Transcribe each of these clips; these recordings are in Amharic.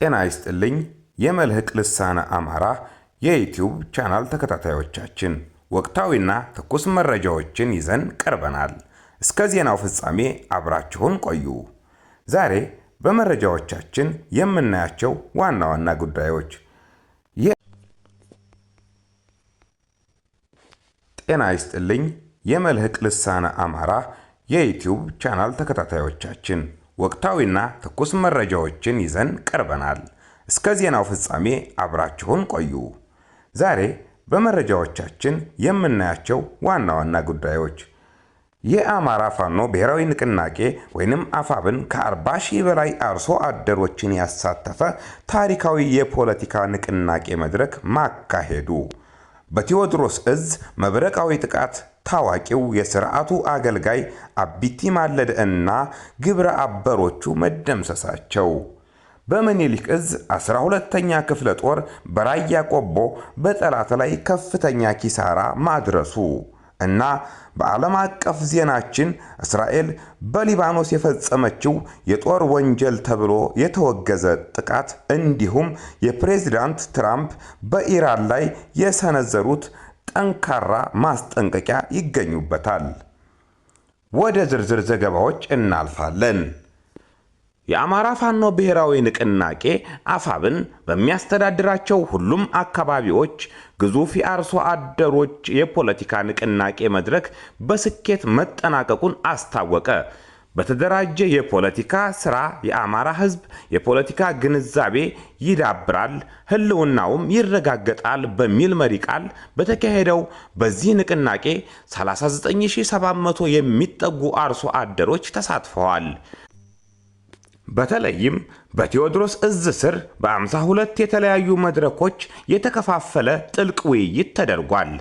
ጤና ይስጥልኝ የመልህቅ ልሳነ አማራ የዩቲዩብ ቻናል ተከታታዮቻችን ወቅታዊና ትኩስ መረጃዎችን ይዘን ቀርበናል። እስከ ዜናው ፍጻሜ አብራችሁን ቆዩ። ዛሬ በመረጃዎቻችን የምናያቸው ዋና ዋና ጉዳዮች ጤና ይስጥልኝ የመልህቅ ልሳነ አማራ የዩቲዩብ ቻናል ተከታታዮቻችን ወቅታዊና ትኩስ መረጃዎችን ይዘን ቀርበናል። እስከ ዜናው ፍጻሜ አብራችሁን ቆዩ። ዛሬ በመረጃዎቻችን የምናያቸው ዋና ዋና ጉዳዮች የአማራ ፋኖ ብሔራዊ ንቅናቄ ወይንም አፋብን ከ40 ሺህ በላይ አርሶ አደሮችን ያሳተፈ ታሪካዊ የፖለቲካ ንቅናቄ መድረክ ማካሄዱ፣ በቴዎድሮስ እዝ መብረቃዊ ጥቃት ታዋቂው የሥርዓቱ አገልጋይ አቢቲ ማለደ እና ግብረ አበሮቹ መደምሰሳቸው፣ በምኒልክ እዝ 12ኛ ክፍለ ጦር በራያ ቆቦ በጠላት ላይ ከፍተኛ ኪሳራ ማድረሱ እና በዓለም አቀፍ ዜናችን እስራኤል በሊባኖስ የፈጸመችው የጦር ወንጀል ተብሎ የተወገዘ ጥቃት እንዲሁም የፕሬዝዳንት ትራምፕ በኢራን ላይ የሰነዘሩት ጠንካራ ማስጠንቀቂያ ይገኙበታል። ወደ ዝርዝር ዘገባዎች እናልፋለን። የአማራ ፋኖ ብሔራዊ ንቅናቄ አፋብን በሚያስተዳድራቸው ሁሉም አካባቢዎች ግዙፍ የአርሶ አደሮች የፖለቲካ ንቅናቄ መድረክ በስኬት መጠናቀቁን አስታወቀ። በተደራጀ የፖለቲካ ሥራ የአማራ ሕዝብ የፖለቲካ ግንዛቤ ይዳብራል፣ ህልውናውም ይረጋገጣል በሚል መሪ ቃል በተካሄደው በዚህ ንቅናቄ 39700 የሚጠጉ አርሶ አደሮች ተሳትፈዋል። በተለይም በቴዎድሮስ እዝ ስር በ52 የተለያዩ መድረኮች የተከፋፈለ ጥልቅ ውይይት ተደርጓል።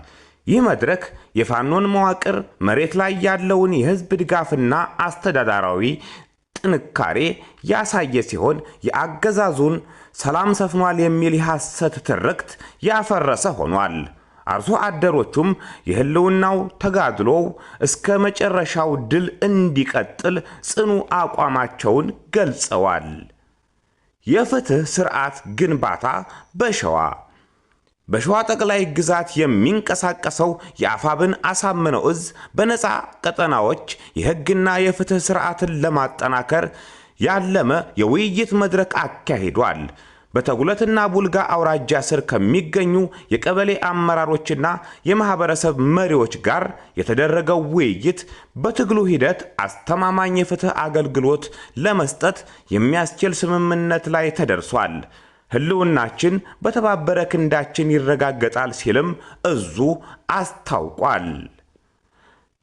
ይህ መድረክ የፋኖን መዋቅር፣ መሬት ላይ ያለውን የህዝብ ድጋፍና አስተዳደራዊ ጥንካሬ ያሳየ ሲሆን የአገዛዙን ሰላም ሰፍኗል የሚል የሐሰት ትርክት ያፈረሰ ሆኗል። አርሶ አደሮቹም የህልውናው ተጋድሎው እስከ መጨረሻው ድል እንዲቀጥል ጽኑ አቋማቸውን ገልጸዋል። የፍትህ ስርዓት ግንባታ በሸዋ ጠቅላይ ግዛት የሚንቀሳቀሰው የአፋብን አሳምነው እዝ በነፃ ቀጠናዎች የህግና የፍትህ ስርዓትን ለማጠናከር ያለመ የውይይት መድረክ አካሂዷል። በተጉለትና ቡልጋ አውራጃ ስር ከሚገኙ የቀበሌ አመራሮችና የማህበረሰብ መሪዎች ጋር የተደረገው ውይይት በትግሉ ሂደት አስተማማኝ የፍትህ አገልግሎት ለመስጠት የሚያስችል ስምምነት ላይ ተደርሷል። ህልውናችን በተባበረ ክንዳችን ይረጋገጣል ሲልም እዙ አስታውቋል።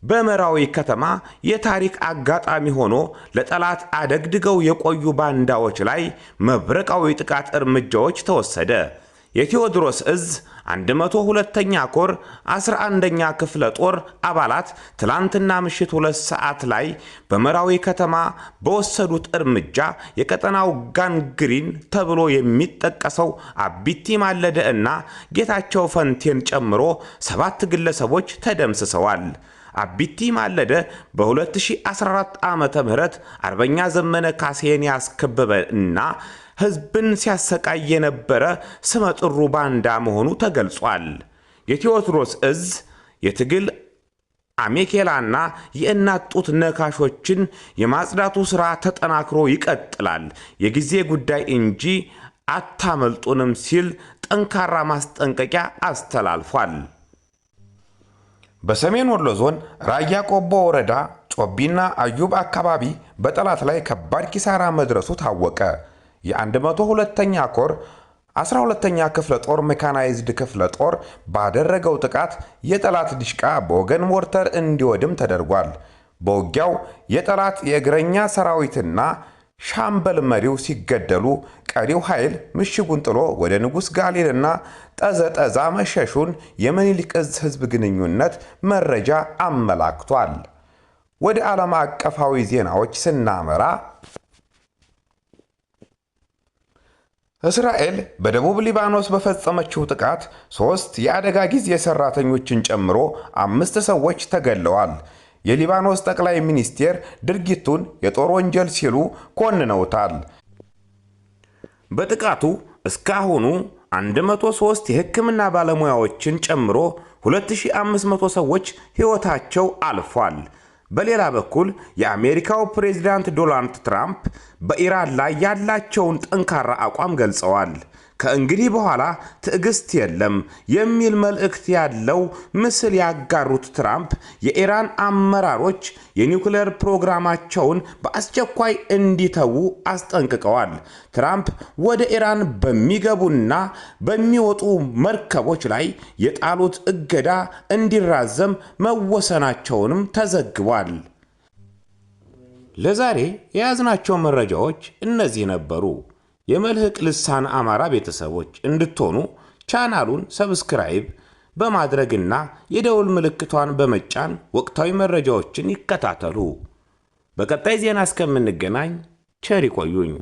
በመራዊ ከተማ የታሪክ አጋጣሚ ሆኖ ለጠላት አደግድገው የቆዩ ባንዳዎች ላይ መብረቃዊ ጥቃት እርምጃዎች ተወሰደ። የቴዎድሮስ እዝ 102ኛ ኮር 11ኛ ክፍለ ጦር አባላት ትላንትና ምሽት 2 ሰዓት ላይ በመራዊ ከተማ በወሰዱት እርምጃ የቀጠናው ጋንግሪን ተብሎ የሚጠቀሰው አቢቲ ማለደ እና ጌታቸው ፈንቴን ጨምሮ 7 ግለሰቦች ተደምስሰዋል። አቢቲ ማለደ በ2014 ዓመተ ምህረት አርበኛ ዘመነ ካሴን ያስከበበ እና ህዝብን ሲያሰቃይ የነበረ ስመጥሩ ባንዳ መሆኑ ተገልጿል። የቴዎድሮስ እዝ የትግል አሜኬላና የእናት ጡት ነካሾችን የማጽዳቱ ሥራ ተጠናክሮ ይቀጥላል፣ የጊዜ ጉዳይ እንጂ አታመልጡንም ሲል ጠንካራ ማስጠንቀቂያ አስተላልፏል። በሰሜን ወሎ ዞን ራያ ቆቦ ወረዳ ጮቢና አዩብ አካባቢ በጠላት ላይ ከባድ ኪሳራ መድረሱ ታወቀ። የ102ኛ ኮር 12ኛ ክፍለ ጦር ሜካናይዝድ ክፍለ ጦር ባደረገው ጥቃት የጠላት ድሽቃ በወገን ሞርተር እንዲወድም ተደርጓል። በውጊያው የጠላት የእግረኛ ሰራዊትና ሻምበል መሪው ሲገደሉ ቀሪው ኃይል ምሽጉን ጥሎ ወደ ንጉስ ጋሊልና ጠዘጠዛ መሸሹን የምኒልክ እዝ ህዝብ ግንኙነት መረጃ አመላክቷል። ወደ ዓለም አቀፋዊ ዜናዎች ስናመራ እስራኤል በደቡብ ሊባኖስ በፈጸመችው ጥቃት 3 የአደጋ ጊዜ ሰራተኞችን ጨምሮ 5 ሰዎች ተገድለዋል። የሊባኖስ ጠቅላይ ሚኒስቴር ድርጊቱን የጦር ወንጀል ሲሉ ኮንነውታል። በጥቃቱ እስካሁኑ 103 የሕክምና ባለሙያዎችን ጨምሮ 2500 ሰዎች ሕይወታቸው አልፏል። በሌላ በኩል የአሜሪካው ፕሬዝዳንት ዶናልድ ትራምፕ በኢራን ላይ ያላቸውን ጠንካራ አቋም ገልጸዋል። ከእንግዲህ በኋላ ትዕግስት የለም የሚል መልእክት ያለው ምስል ያጋሩት ትራምፕ የኢራን አመራሮች የኒውክሌር ፕሮግራማቸውን በአስቸኳይ እንዲተዉ አስጠንቅቀዋል። ትራምፕ ወደ ኢራን በሚገቡና በሚወጡ መርከቦች ላይ የጣሉት እገዳ እንዲራዘም መወሰናቸውንም ተዘግቧል። ለዛሬ የያዝናቸው መረጃዎች እነዚህ ነበሩ። የመልህቅ ልሳን አማራ ቤተሰቦች እንድትሆኑ ቻናሉን ሰብስክራይብ በማድረግና የደውል ምልክቷን በመጫን ወቅታዊ መረጃዎችን ይከታተሉ። በቀጣይ ዜና እስከምንገናኝ ቸር ይቆዩኝ።